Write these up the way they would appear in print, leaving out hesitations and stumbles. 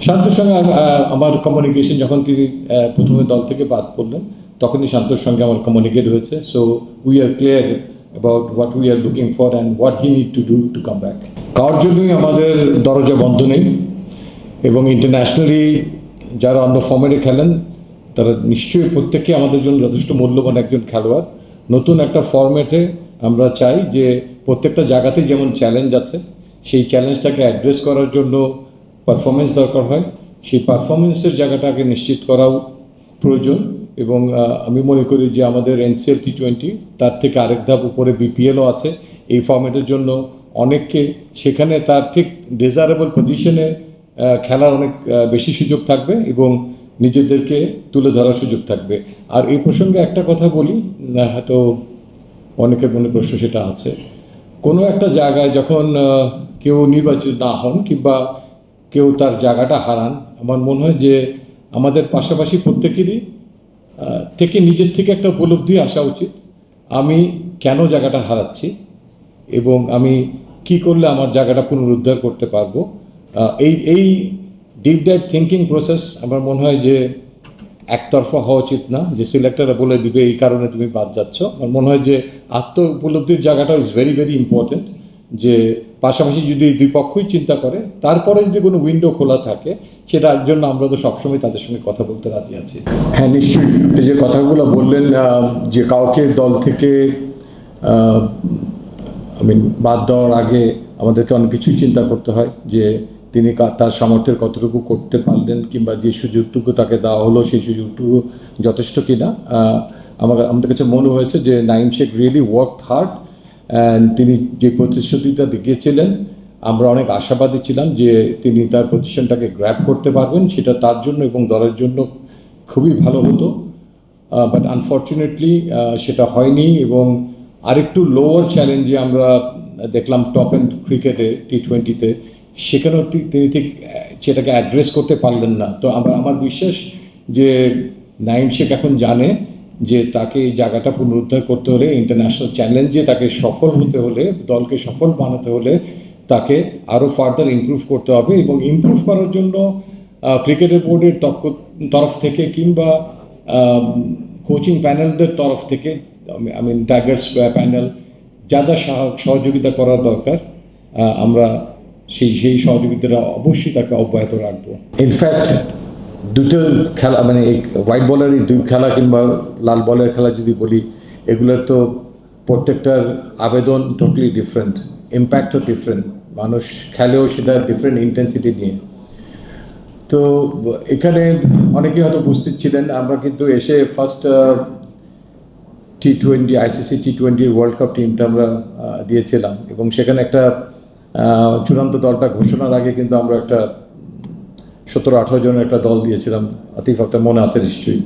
শান্তর সঙ্গে আমার কমিউনিকেশন যখন তিনি প্রথমে দল থেকে বাদ পড়লেন তখনই শান্তর সঙ্গে আমার কমিউনিকেট হয়েছে। So we are clear about what we are looking for and what he need to do to come back. কারোর জন্যই আমাদের দরজা বন্ধ নেই এবং ইন্টারন্যাশনালি যারা অন্য ফর্মেটে খেলেন তারা নিশ্চয়ই প্রত্যেকে আমাদের জন্য যথেষ্ট মূল্যবান একজন খেলোয়াড়। নতুন একটা ফর্মেটে আমরা চাই যে প্রত্যেকটা জায়গাতেই যেমন চ্যালেঞ্জ আছে, সেই চ্যালেঞ্জটাকে অ্যাড্রেস করার জন্য পারফরমেন্স দরকার হয়, সেই পারফরমেন্সের জায়গাটাকে নিশ্চিত করাও প্রয়োজন। এবং আমি মনে করি যে আমাদের NCL T20 তার থেকে আরেক ধাপ উপরে BPLও আছে এই ফর্মেটের জন্য। অনেককে সেখানে তার ঠিক ডিজায়ারেবল পজিশনে খেলার অনেক বেশি সুযোগ থাকবে এবং নিজেদেরকে তুলে ধরার সুযোগ থাকবে। আর এই প্রসঙ্গে একটা কথা বলি, হয়তো অনেকের মনে প্রশ্ন সেটা আছে, কোনো একটা জায়গায় যখন কেউ নির্বাচিত না হন কিংবা কেউ তার জায়গাটা হারান, আমার মনে হয় যে আমাদের পাশাপাশি প্রত্যেকেরই থেকে নিজের থেকে একটা উপলব্ধি আসা উচিত, আমি কেন জায়গাটা হারাচ্ছি এবং আমি কি করলে আমার জায়গাটা পুনরুদ্ধার করতে পারবো। এই ডিপ ডাইভ থিঙ্কিং প্রসেস আমার মনে হয় যে একতরফা হওয়া উচিত না, যে সিলেক্টররা বলে দিবে এই কারণে তুমি বাদ যাচ্ছ। আমার মনে হয় যে আত্ম উপলব্ধির জায়গাটা ইজ ভেরি ভেরি ইম্পর্টেন্ট, যে পাশাপাশি যদি দুই পক্ষই চিন্তা করে তারপরে যদি কোনো উইন্ডো খোলা থাকে সেটার জন্য আমরা তো সবসময় তাদের সঙ্গে কথা বলতে রাজি আছি। হ্যাঁ, নিশ্চয়ই যে কথাগুলো বললেন যে কাউকে দল থেকে বাদ দেওয়ার আগে আমাদেরকে অনেক কিছুই চিন্তা করতে হয়, যে তিনি তার সামর্থ্যের কতটুকু করতে পারলেন কিংবা যে সুযোগটুকু তাকে দেওয়া হলো সেই সুযোগটুকু যথেষ্ট কিনা। আমাদের কাছে মনে হয়েছে যে Naim Sheikh really worked hard and তিনি যে প্রতিশ্রুতিটা দেখিয়েছিলেন আমরা অনেক আশাবাদী ছিলাম যে তিনি তার পজিশনটাকে গ্র্যাব করতে পারবেন, সেটা তার জন্য এবং দলের জন্য খুবই ভালো হতো। বাট আনফর্চুনেটলি সেটা হয়নি এবং আরেকটু লোয়ার চ্যালেঞ্জে আমরা দেখলাম টপ এন্ড ক্রিকেটে T20-তে, সেখানেও তিনি ঠিক সেটাকে অ্যাড্রেস করতে পারলেন না। তো আমার বিশ্বাস যে নাঈম শেখ এখন জানে যে তাকে এই জায়গাটা পুনরুদ্ধার করতে হলে, ইন্টারন্যাশনাল চ্যালেঞ্জে তাকে সফল হতে হলে, দলকে সফল বানাতে হলে তাকে আরও ফার্দার ইমপ্রুভ করতে হবে এবং ইমপ্রুভ করার জন্য ক্রিকেটের বোর্ডের তরফ থেকে কিংবা কোচিং প্যানেলদের তরফ থেকে টাইগার্স প্যানেল যা যা সহযোগিতা করার দরকার আমরা সেই সহযোগিতাটা অবশ্যই তাকে অব্যাহত রাখবো। ইনফ্যাক্ট দুটো খেলা এই হোয়াইট বলেরই দুই খেলা কিংবা লাল বলের খেলা যদি বলি, এগুলোর তো প্রত্যেকটার আবেদন টোটালি ডিফারেন্ট, ইম্প্যাক্টও ডিফারেন্ট, মানুষ খেলেও সেটা ডিফারেন্ট ইন্টেন্সিটি নিয়ে। তো এখানে অনেকেই হয়তো উপস্থিত ছিলেন, আমরা কিন্তু এসে first T20 ICC T20 world cup টিমটা আমরা দিয়েছিলাম এবং সেখানে একটা চূড়ান্ত দলটা ঘোষণার আগে কিন্তু আমরা একটা 17-18 জনের একটা দল দিয়েছিলাম, আতিফ আপনার মনে আছে নিশ্চয়ই।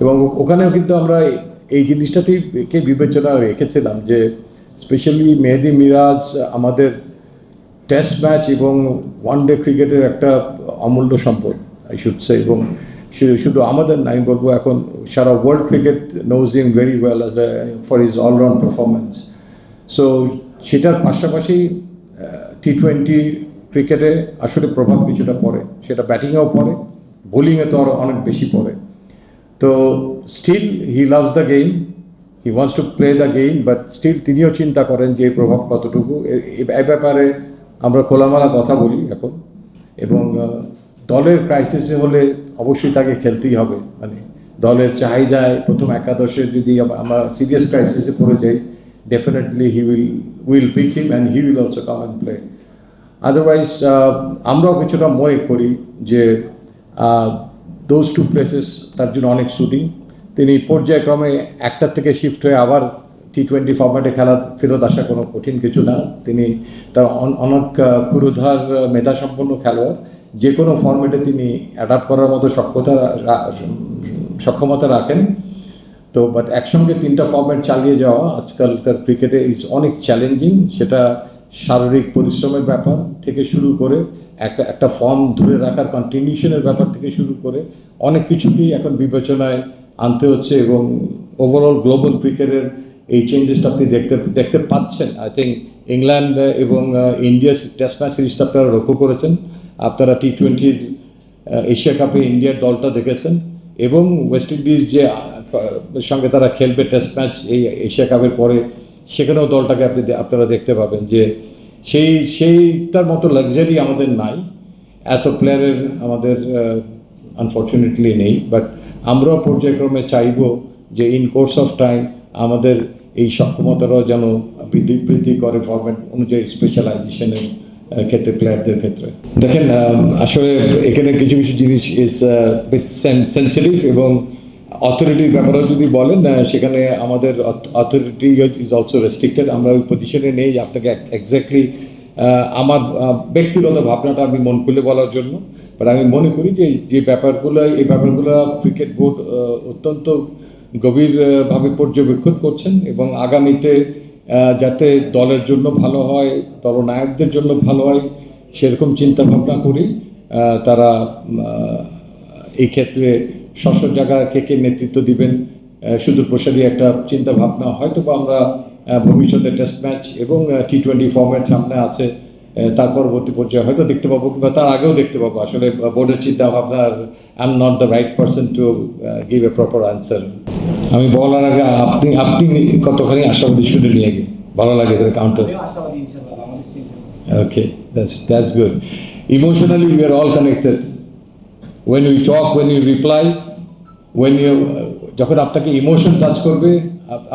এবং ওখানেও কিন্তু আমরা এই জিনিসটাকে বিবেচনা রেখেছিলাম যে স্পেশালি মেহেদী মিরাজ আমাদের টেস্ট ম্যাচ এবং ওয়ানডে ক্রিকেটের একটা অমূল্য সম্পদ আই শুড সে, এবং শুধু আমাদের না, আমি বলবো এখন সারা world cricket knows him very well as for his allround performance. So সেটার পাশাপাশি T20 ক্রিকেটে আসলে প্রভাব কিছুটা পড়ে, সেটা ব্যাটিংয়েও পড়ে, বোলিংয়ে তো আরও অনেক বেশি পড়ে। তো still he loves the game, he wants to play the game, but still তিনিও চিন্তা করেন যে এই প্রভাব কতটুকু। এই ব্যাপারে আমরা খোলামেলা কথা বলি এখন, এবং দলের ক্রাইসিসে হলে অবশ্যই তাকে খেলতেই হবে। দলের চাহিদায় প্রথম একাদশে যদি আমরা সিরিয়াস ক্রাইসিসে পড়ে যাই, definitely will pick him and he will also come and play. Otherwise আমরাও কিছুটা মনে করি যে দোজ টু প্লেসেস তার জন্য অনেক সুদিং। তিনি পর্যায়ক্রমে একটার থেকে শিফট হয়ে আবার T20 ফরম্যাটে খেলা ফেরত আসা কোনো কঠিন কিছু না। তিনি তার অনেক ক্ষুরধার মেধাসম্পন্ন খেলোয়াড়, যে কোনো ফরম্যাটে তিনি অ্যাডাপ্ট করার মতো সক্ষমতা রাখেন। তো বাট একসঙ্গে তিনটা ফরম্যাট চালিয়ে যাওয়া আজকালকার ক্রিকেটে ইজ অনেক চ্যালেঞ্জিং। সেটা শারীরিক পরিশ্রমের ব্যাপার থেকে শুরু করে একটা ফর্ম ধরে রাখার কন্টিনিউশনের ব্যাপার থেকে শুরু করে অনেক কিছুকেই এখন বিবেচনায় আনতে হচ্ছে, এবং ওভারঅল গ্লোবাল ক্রিকেটের এই চেঞ্জেসটা আপনি দেখতে পাচ্ছেন। আই থিঙ্ক ইংল্যান্ড এবং ইন্ডিয়া টেস্ট ম্যাচ সিরিজটা আপনারা লক্ষ্য করেছেন। আপনারা টি-20 এশিয়া কাপে ইন্ডিয়ার দলটা দেখেছেন এবং ওয়েস্ট ইন্ডিজ যে সঙ্গে তারা খেলবে টেস্ট ম্যাচ এই এশিয়া কাপের পরে, সেখানেও দলটাকে আপনারা দেখতে পাবেন যে সেইটার মতো লাক্সারি আমাদের নাই, এত প্লেয়ারের আমাদের আনফর্চুনেটলি নেই। বাট আমরাও পর্যায়ক্রমে চাইব যে ইন কোর্স অফ টাইম আমাদের এই সক্ষমতারাও যেন বৃদ্ধি করে ফরম্যাট অনুযায়ী স্পেশালাইজেশনের ক্ষেত্রে, প্লেয়ারদের ক্ষেত্রে। দেখেন আসলে এখানে কিছু কিছু জিনিস ইজ সেন্সিটিভ এবং অথরিটির ব্যাপারে যদি বলেন সেখানে আমাদের অথরিটি ইজ অলসো রেস্ট্রিক্টেড। আমরা ওই পজিশনে নেই আপনাকে এক্স্যাক্টলি আমার ব্যক্তিগত ভাবনাটা আমি মন খুলে বলার জন্য। বাট আমি মনে করি যে এই ব্যাপারগুলো ক্রিকেট বোর্ড অত্যন্ত গভীরভাবে পর্যবেক্ষণ করছেন এবং আগামীতে যাতে দলের জন্য ভালো হয়, দলনায়কদের জন্য ভালো হয়, সেরকম চিন্তাভাবনা করি তারা এই ক্ষেত্রে জায়গা থেকে নেতৃত্ব দিবেন, সুদূরপ্রসারী একটা চিন্তাভাবনা। হয়তো বা আমরা ভবিষ্যতে টেস্ট ম্যাচ এবং টি-20 ফরম্যাট সামনে আছে, তার পরবর্তী পর্যায়ে হয়তো দেখতে পাবো কিংবা তার আগেও দেখতে পাবো। আসলে বোর্ডের চিন্তাভাবনার I am not the right person to give a proper answer. আমি বলার আগে আপনি কতখানি আশাবাদী শুনে নিয়ে গিয়ে ভালো লাগে counter. Okay, that's good. Emotionally we are all connected. when we talk, when you reply, when you যখন আপনাকে ইমোশন টাচ করবে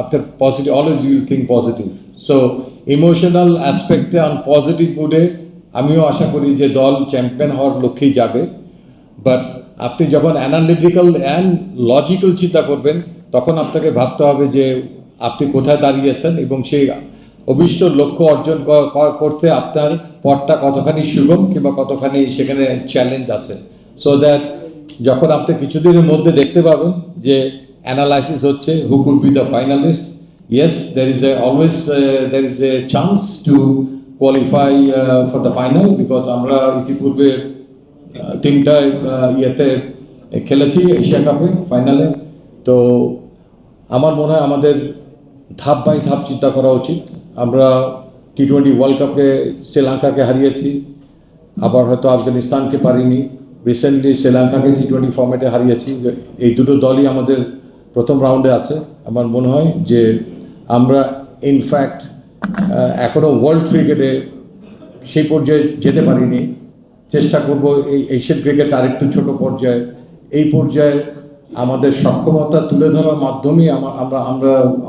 আপনার positive, always you will think positive. So emotional অ্যাসপেক্টে অন পজিটিভ মুডে আমিও আশা করি যে দল চ্যাম্পিয়ন হওয়ার লক্ষ্যেই যাবে। বাট আপনি যখন অ্যানালিটিক্যাল অ্যান্ড লজিক্যাল চিন্তা করবেন তখন আপনাকে ভাবতে হবে যে আপনি কোথায় দাঁড়িয়েছেন এবং সেই অভিষ্ট লক্ষ্য অর্জন করতে আপনার পথটা কতখানি সুগম কিংবা কতখানি সেখানে চ্যালেঞ্জ আছে। সো দ্যাট যখন আপনি কিছুদিনের মধ্যে দেখতে পাবেন যে অ্যানালাইসিস হচ্ছে who could be the finalist, yes there is a chance to qualify for the final, because আমরা ইতিপূর্বে তিনটা ইয়েতে খেলেছি এশিয়া কাপে ফাইনালে। তো আমার মনে হয় আমাদের ধাপ বাই ধাপ চিন্তা করা উচিত। আমরা টি-20 ওয়ার্ল্ড কাপে শ্রীলঙ্কাকে হারিয়েছি, আবার হয়তো আফগানিস্তানকে পারিনি, রিসেন্টলি শ্রীলঙ্কাকে টি-20 ফর্ম্যাটে হারিয়েছি। এই দুটো দলই আমাদের প্রথম রাউন্ডে আছে। আমার মনে হয় যে আমরা ইনফ্যাক্ট এখনও ওয়ার্ল্ড ক্রিকেটে সেই পর্যায়ে যেতে পারিনি। চেষ্টা করব এই এশিয়ান ক্রিকেট আরেকটু ছোট পর্যায়ে, এই পর্যায়ে আমাদের সক্ষমতা তুলে ধরার মাধ্যমেই আমরা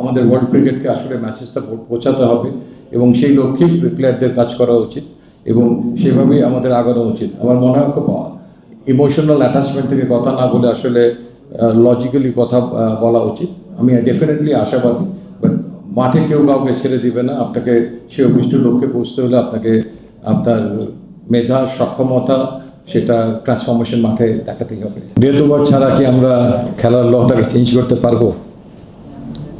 আমাদের ওয়ার্ল্ড ক্রিকেটকে আসলে মেসেজটা পৌঁছাতে হবে এবং সেই লক্ষ্যেই প্লেয়ারদের কাজ করা উচিত এবং সেভাবেই আমাদের আগানো উচিত। আমার মনে হয় খুব ইমোশনাল অ্যাটাচমেন্ট থেকে কথা না বলে আসলে লজিক্যালি কথা বলা উচিত। আমি ডেফিনেটলি আশাবাদী, বাট মাঠে কেউ কাউকে ছেড়ে দিবে না। আপনাকে সে অভিষ্ট লক্ষ্যে পৌঁছতে হলে আপনাকে আপনার মেধা, সক্ষমতা, সেটা ট্রান্সফরমেশন মাঠে দেখাতেই হবে। ডেথওভার ছাড়া কি আমরা খেলার লটাকে চেঞ্জ করতে পারবো?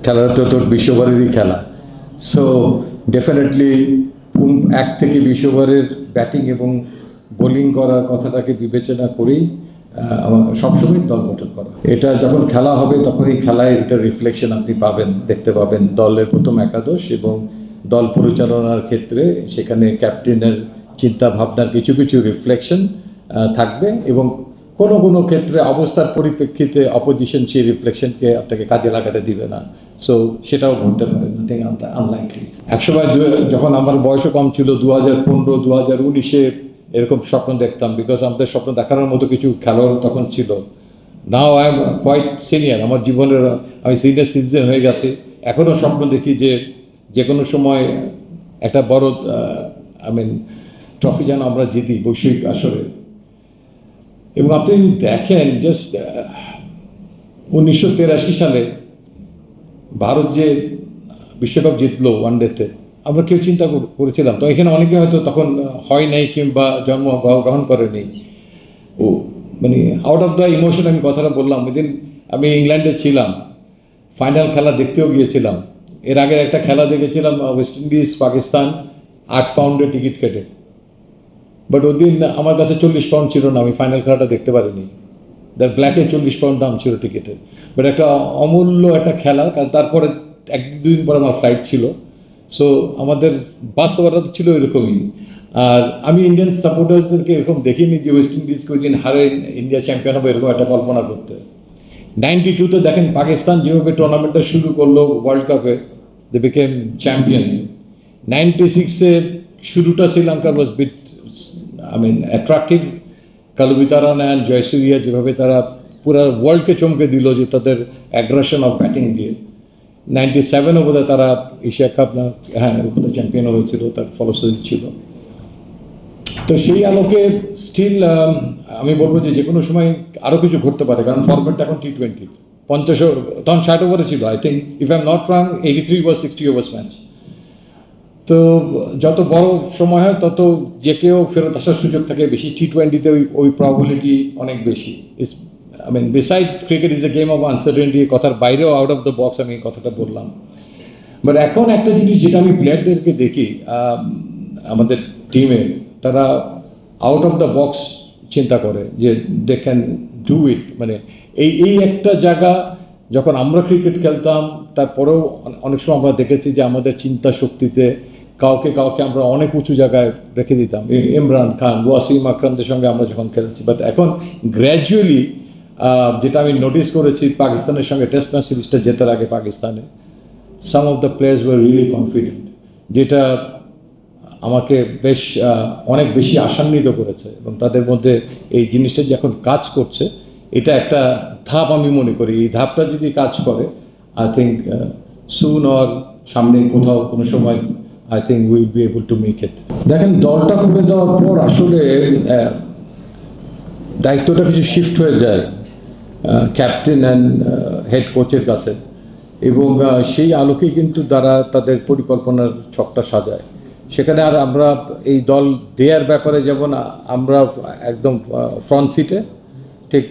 খেলার তো বিশ্বভারেরই খেলা। সো ডেফিনেটলি 1 থেকে 20 ওভারের ব্যাটিং এবং বোলিং করার কথাটাকে বিবেচনা করেই সবসময় দল গঠন করা। এটা যখন খেলা হবে তখন এই খেলায় এটা রিফ্লেকশন আপনি পাবেন, দেখতে পাবেন দলের প্রথম একাদশ এবং দল পরিচালনার ক্ষেত্রে সেখানে ক্যাপ্টেনের চিন্তা ভাবনার কিছু কিছু রিফ্লেকশন থাকবে এবং কোনো ক্ষেত্রে অবস্থার পরিপ্রেক্ষিতে অপোজিশন সেই রিফ্লেকশনকে আপনাকে কাজে লাগাতে দিবে না। সো সেটাও ঘটতে পারে, নাথিং আনলাইকলি। একসময় যখন আমার বয়সও কম ছিল, 2015, 2019-এ এরকম স্বপ্ন দেখতাম, বিকজ আমাদের স্বপ্ন দেখানোর মতো কিছু খেলোয়াড় তখন ছিল। Now I am quite senior, আমার জীবনের আমি সিনিয়র সিটিজেন হয়ে গেছি। এখনও স্বপ্ন দেখি যে কোনো সময় একটা বড় ট্রফি যেন আমরা জিতি বৈশ্বিক আসরে। এবং আপনি যদি দেখেন জাস্ট 1983 সালে ভারত যে বিশ্বকাপ জিতলো ওয়ানডেতে, আমরা কেউ চিন্তা করেছিলাম? তো এখানে অনেকে হয়তো তখন হয় নাই কিংবা জন্মগ্রহণ করেনি। আউট অফ দ্য ইমোশন আমি কথাটা বললাম। ওইদিন আমি ইংল্যান্ডে ছিলাম, ফাইনাল খেলা দেখতেও গিয়েছিলাম। এর আগের একটা খেলা দেখেছিলাম ওয়েস্ট ইন্ডিজ পাকিস্তান, 8 পাউন্ডের টিকিট কেটে। বাট ওই দিন আমার কাছে 40 পাউন্ড ছিল না, আমি ফাইনাল খেলাটা দেখতে পারিনি। ব্ল্যাকে 40 পাউন্ড দাম ছিল টিকিটের। বাট একটা অমূল্য একটা খেলা, কারণ তারপরে 1-2 দিন পর আমার ফ্লাইট ছিল। সো আমাদের বাস্তবতা ছিল এরকমই। আর আমি ইন্ডিয়ান সাপোর্টার্সদেরকে এরকম দেখিনি যে ওয়েস্ট ইন্ডিজকে ওই দিন হারে ইন্ডিয়া চ্যাম্পিয়ন হবে এরকম একটা কল্পনা করতে। 92-তে দেখেন পাকিস্তান যেভাবে টুর্নামেন্টটা শুরু করলো ওয়ার্ল্ড কাপে, দে বিকেম চ্যাম্পিয়ন। 96-এ শুরুটা শ্রীলঙ্কার was bit attractive. Kaluwitharana and Jayasuriya যেভাবে তারা পুরো ওয়ার্ল্ডকে চমকে দিল যে তাদের অ্যাগ্রেশন অফ ব্যাটিং দিয়ে। 97-ও বোধহয় তারা এশিয়া কাপ না বোধহয় চ্যাম্পিয়ন হয়েছিল, তার ফলশ্রুতি ছিল। তো সেই আলোকে স্টিল আমি বলবো যে কোনো সময় আরও কিছু ঘটতে পারে, কারণ ফরম্যাটটা এখন T20, 50 তখন 60 ওভারে ছিল। I think if I am not wrong 83 over 60 ওভার্স match. তো যত বড় সময় হয় তত যে কেউ ফেরত আসার সুযোগ থাকে বেশি। T20-তে ওই প্রবাবিলিটি অনেক বেশি। Beside cricket is a game of uncertainty, কথার বাইরেও আউট অফ দ্য বক্স আমি কথাটা বললাম। বাট এখন একটা জিনিস যেটা আমি প্লেয়ারদেরকে দেখি আমাদের টিমে, তারা আউট অফ দ্য বক্স চিন্তা করে যে দে ক্যান ডু ইট। এই একটা জায়গা যখন আমরা ক্রিকেট খেলতাম তারপরেও অনেক সময় আমরা দেখেছি যে আমাদের চিন্তা শক্তিতে কাউকে আমরা অনেক উঁচু জায়গায় রেখে দিতাম। ইমরান খান, ওয়াসিম আকরামদের সঙ্গে আমরা যখন খেলেছি। বাট এখন গ্র্যাজুয়ালি যেটা আমি নোটিস করেছি পাকিস্তানের সঙ্গে টেস্ট ম্যাচ সিরিজটা জেতার আগে পাকিস্তানে some of the players were really confident, যেটা আমাকে অনেক বেশি আশান্বিত করেছে। এবং তাদের মধ্যে এই জিনিসটা যখন কাজ করছে, এটা একটা ধাপ আমি মনে করি। এই ধাপটা যদি কাজ করে, আই থিঙ্ক সুন অর সামনে কোথাও কোনো সময় I think will be able to make it. দেখেন, দলটা করে দেওয়ার পর আসলে দায়িত্বটা কিছু শিফট হয়ে যায় ক্যাপ্টেন অ্যান্ড হেড কোচের কাছে, এবং সেই আলোকেই কিন্তু তারা তাদের পরিকল্পনার ছকটা সাজায়। সেখানে আর আমরা এই দল দেওয়ার ব্যাপারে যেমন আমরা একদম ফ্রন্ট সিটে, ঠিক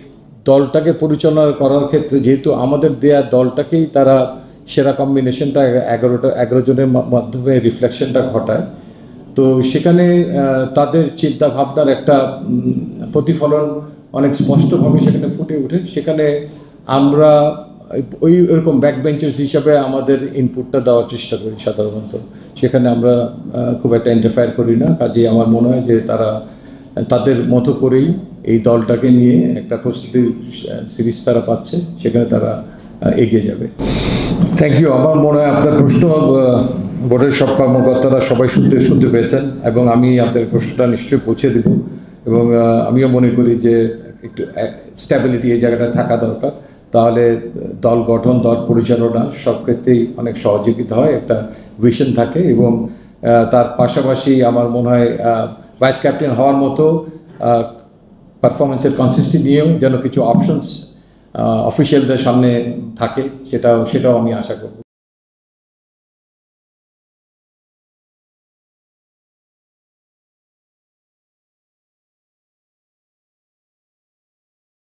দলটাকে পরিচালনা করার ক্ষেত্রে যেহেতু আমাদের দেয়া দলটাকেই তারা সেরা কম্বিনেশনটা 11 জনের মাধ্যমে রিফ্লেকশনটা ঘটায়। তো সেখানে তাদের চিন্তা ভাবনার একটা প্রতিফলন অনেক স্পষ্টভাবে সেখানে ফুটে ওঠে। সেখানে আমরা ওরকম ব্যাক বেঞ্চার্স হিসাবে আমাদের ইনপুটটা দেওয়ার চেষ্টা করি সাধারণত। সেখানে আমরা খুব একটা ইন্টারফেয়ার করি না। কাজেই আমার মনে হয় যে তারা তাদের মতো করেই এই দলটাকে নিয়ে একটা প্রস্তুতির সিরিজ তারা পাচ্ছে, সেখানে তারা এগিয়ে যাবে। Thank you. আমার মনে হয় আপনার প্রশ্ন বোর্ডের সব কর্মকর্তারা সবাই শুনতে পেয়েছেন, এবং আমি আপনাদের প্রশ্নটা নিশ্চয়ই পৌঁছে দেব। এবং আমিও মনে করি যে একটু স্ট্যাবিলিটি এই জায়গাটা থাকা দরকার, তাহলে দল গঠন, দল পরিচালনা সব ক্ষেত্রেই অনেক সহযোগিতা হয়, একটা ভিশন থাকে। এবং তার পাশাপাশি আমার মনে হয় ভাইস ক্যাপ্টেন হওয়ার মতো পারফরমেন্সের কনসিস্টেন্সি নিয়েও যেন কিছু অপশনস অফিসিয়ালদের সামনে থাকে, সেটাও আমি আশা করব।